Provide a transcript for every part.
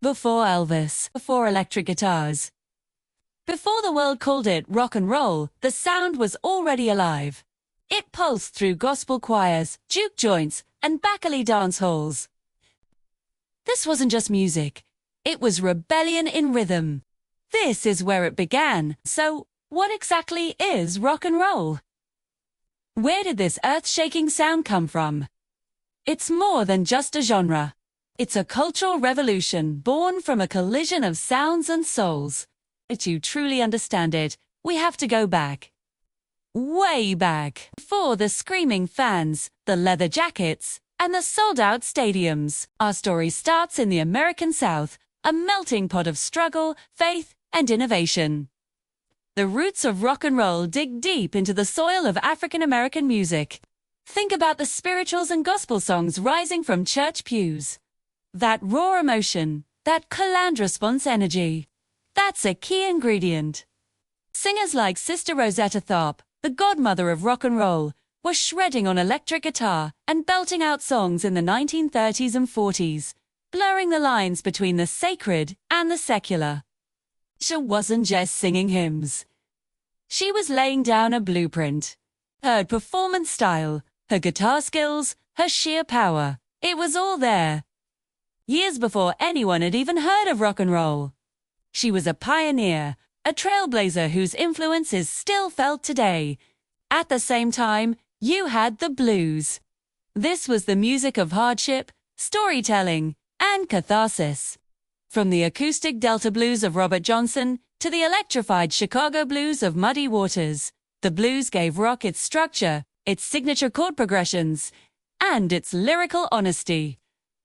Before Elvis, before electric guitars. Before the world called it rock and roll, the sound was already alive. It pulsed through gospel choirs, juke joints, and back-alley dance halls. This wasn't just music. It was rebellion in rhythm. This is where it began. So, what exactly is rock and roll? Where did this earth-shaking sound come from? It's more than just a genre. It's a cultural revolution born from a collision of sounds and souls. To truly understand it, we have to go back. Way back. Before the screaming fans, the leather jackets, and the sold-out stadiums. Our story starts in the American South, a melting pot of struggle, faith, and innovation. The roots of rock and roll dig deep into the soil of African American music. Think about the spirituals and gospel songs rising from church pews. That raw emotion, that command response energy, that's a key ingredient. Singers like Sister Rosetta Tharpe, the godmother of rock and roll, were shredding on electric guitar and belting out songs in the 1930s and 40s, blurring the lines between the sacred and the secular. She wasn't just singing hymns. She was laying down a blueprint. Her performance style, her guitar skills, her sheer power, it was all there. Years before anyone had even heard of rock and roll. She was a pioneer, a trailblazer whose influence is still felt today. At the same time, you had the blues. This was the music of hardship, storytelling, and catharsis. From the acoustic Delta blues of Robert Johnson to the electrified Chicago blues of Muddy Waters, the blues gave rock its structure, its signature chord progressions, and its lyrical honesty.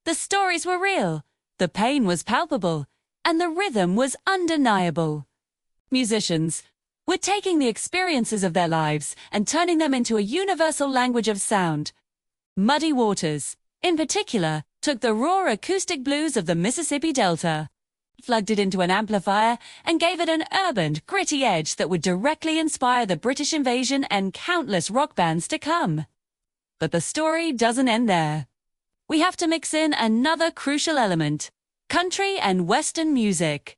The stories were real, the pain was palpable, and the rhythm was undeniable. Musicians were taking the experiences of their lives and turning them into a universal language of sound. Muddy Waters, in particular, took the raw acoustic blues of the Mississippi Delta, plugged it into an amplifier, and gave it an urban, gritty edge that would directly inspire the British invasion and countless rock bands to come. But the story doesn't end there. We have to mix in another crucial element: country and western music.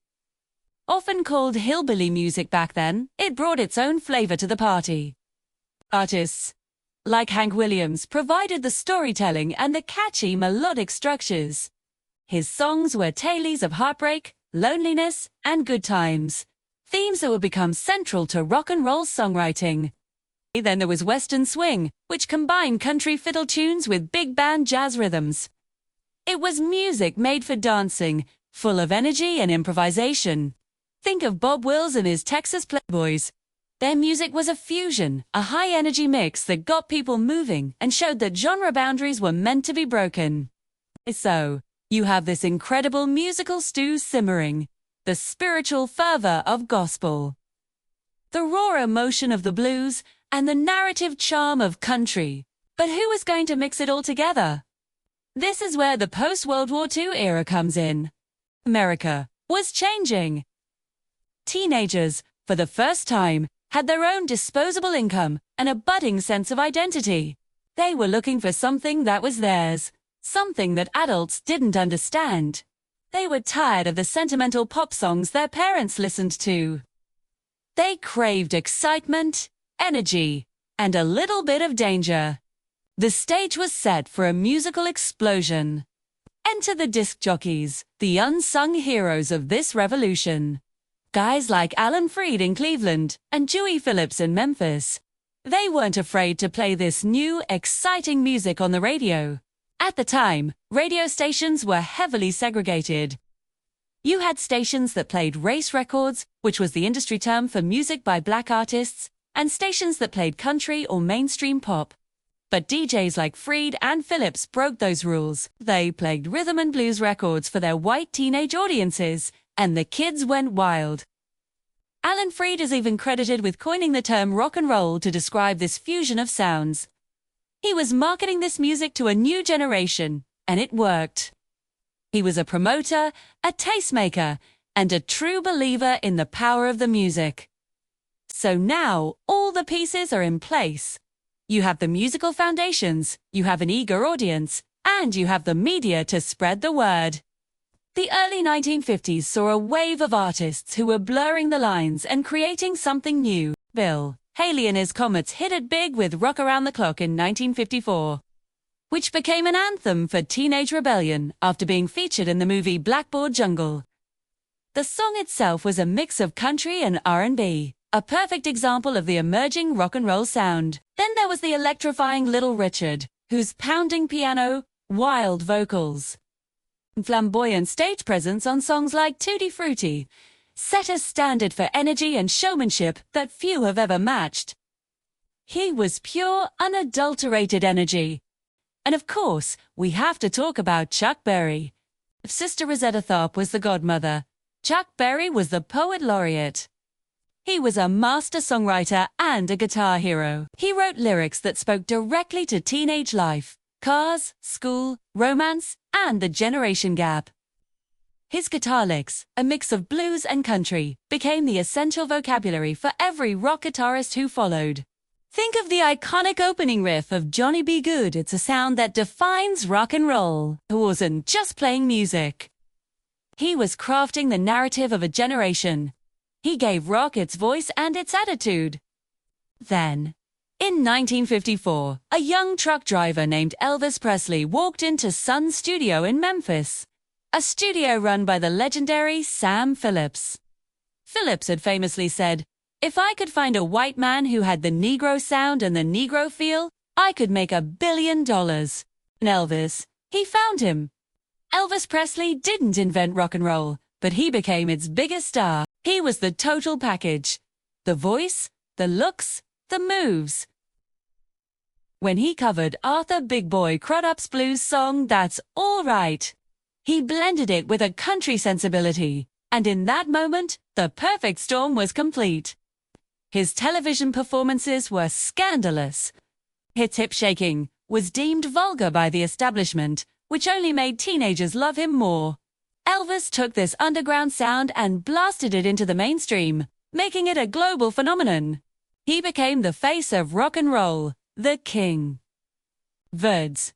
Often called hillbilly music back then, it brought its own flavor to the party. Artists like Hank Williams provided the storytelling and the catchy melodic structures. His songs were tales of heartbreak, loneliness, and good times, themes that would become central to rock and roll songwriting. Then there was Western swing, which combined country fiddle tunes with big band jazz rhythms. It was music made for dancing, full of energy and improvisation. Think of Bob Wills and his Texas Playboys. Their music was a fusion, a high-energy mix that got people moving and showed that genre boundaries were meant to be broken. So, you have this incredible musical stew simmering, the spiritual fervor of gospel, the raw emotion of the blues, and the narrative charm of country. But who is going to mix it all together? This is where the post-World War II era comes in. America was changing. Teenagers, for the first time, had their own disposable income and a budding sense of identity. They were looking for something that was theirs, something that adults didn't understand. They were tired of the sentimental pop songs their parents listened to. They craved excitement, energy, and a little bit of danger. The stage was set for a musical explosion. Enter the disc jockeys, the unsung heroes of this revolution. Guys like Alan Freed in Cleveland and Dewey Phillips in Memphis. They weren't afraid to play this new, exciting music on the radio. At the time, radio stations were heavily segregated. You had stations that played race records, which was the industry term for music by black artists, and stations that played country or mainstream pop. But DJs like Freed and Phillips broke those rules. They played rhythm and blues records for their white teenage audiences, and the kids went wild. Alan Freed is even credited with coining the term rock and roll to describe this fusion of sounds. He was marketing this music to a new generation, and it worked. He was a promoter, a tastemaker, and a true believer in the power of the music. So now, all the pieces are in place. You have the musical foundations, you have an eager audience, and you have the media to spread the word. The early 1950s saw a wave of artists who were blurring the lines and creating something new. Bill Haley and his Comets hit it big with Rock Around the Clock in 1954, which became an anthem for teenage rebellion after being featured in the movie Blackboard Jungle. The song itself was a mix of country and R&B, a perfect example of the emerging rock and roll sound. Then there was the electrifying Little Richard, whose pounding piano, wild vocals, and flamboyant stage presence on songs like Tutti Frutti set a standard for energy and showmanship that few have ever matched. He was pure, unadulterated energy. And of course, we have to talk about Chuck Berry. If Sister Rosetta Tharpe was the godmother, Chuck Berry was the poet laureate. He was a master songwriter and a guitar hero. He wrote lyrics that spoke directly to teenage life, cars, school, romance, and the generation gap. His guitar licks, a mix of blues and country, became the essential vocabulary for every rock guitarist who followed. Think of the iconic opening riff of Johnny B. Good. It's a sound that defines rock and roll. He wasn't just playing music. He was crafting the narrative of a generation. He gave rock its voice and its attitude. Then, in 1954, a young truck driver named Elvis Presley walked into Sun's studio in Memphis, a studio run by the legendary Sam Phillips. Phillips had famously said, "If I could find a white man who had the Negro sound and the Negro feel, I could make $1 billion. And Elvis, he found him. Elvis Presley didn't invent rock and roll, but he became its biggest star. He was the total package. The voice, the looks, the moves. When he covered Arthur Big Boy Crudup's blues song, That's All Right, he blended it with a country sensibility, and in that moment, the perfect storm was complete. His television performances were scandalous. His hip-shaking was deemed vulgar by the establishment, which only made teenagers love him more. Elvis took this underground sound and blasted it into the mainstream, making it a global phenomenon. He became the face of rock and roll, the king. Words.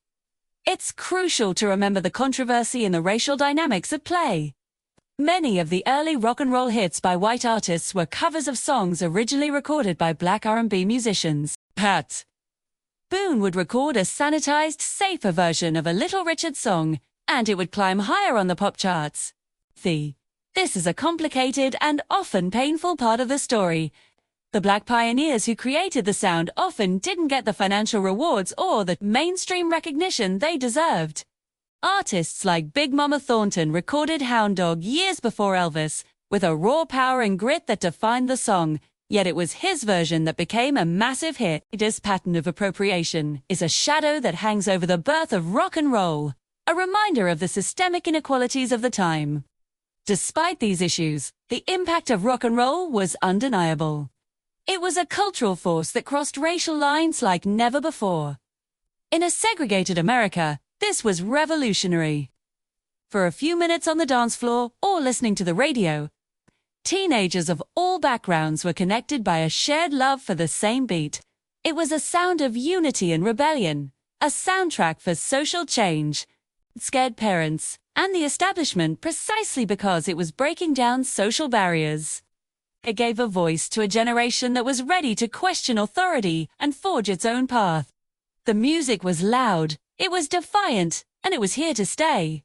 It's crucial to remember the controversy and the racial dynamics at play. Many of the early rock and roll hits by white artists were covers of songs originally recorded by black R&B musicians. Pat Boone would record a sanitized, safer version of a Little Richard song, and it would climb higher on the pop charts. This is a complicated and often painful part of the story. The black pioneers who created the sound often didn't get the financial rewards or the mainstream recognition they deserved. Artists like Big Mama Thornton recorded Hound Dog years before Elvis, with a raw power and grit that defined the song, yet it was his version that became a massive hit. This pattern of appropriation is a shadow that hangs over the birth of rock and roll, a reminder of the systemic inequalities of the time. Despite these issues, the impact of rock and roll was undeniable. It was a cultural force that crossed racial lines like never before. In a segregated America, this was revolutionary. For a few minutes on the dance floor or listening to the radio, teenagers of all backgrounds were connected by a shared love for the same beat. It was a sound of unity and rebellion, a soundtrack for social change. It scared parents and the establishment precisely because it was breaking down social barriers. It gave a voice to a generation that was ready to question authority and forge its own path. The music was loud, it was defiant, and it was here to stay.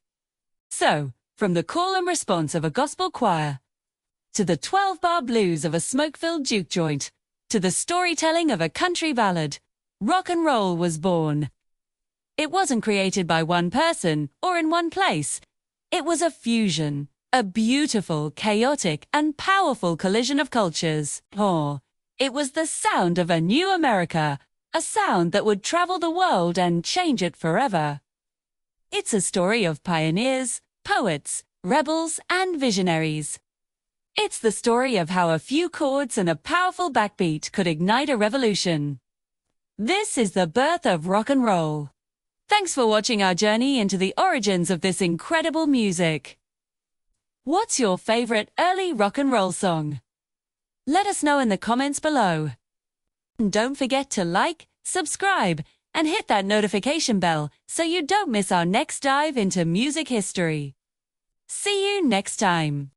So, from the call and response of a gospel choir, to the 12-bar blues of a smoke-filled juke joint, to the storytelling of a country ballad, rock and roll was born. It wasn't created by one person or in one place. It was a fusion. A beautiful, chaotic, and powerful collision of cultures. It was the sound of a new America, a sound that would travel the world and change it forever. It's a story of pioneers, poets, rebels, and visionaries. It's the story of how a few chords and a powerful backbeat could ignite a revolution. This is the birth of rock and roll. Thanks for watching our journey into the origins of this incredible music. What's your favorite early rock and roll song? Let us know in the comments below. And don't forget to like, subscribe, and hit that notification bell so you don't miss our next dive into music history. See you next time.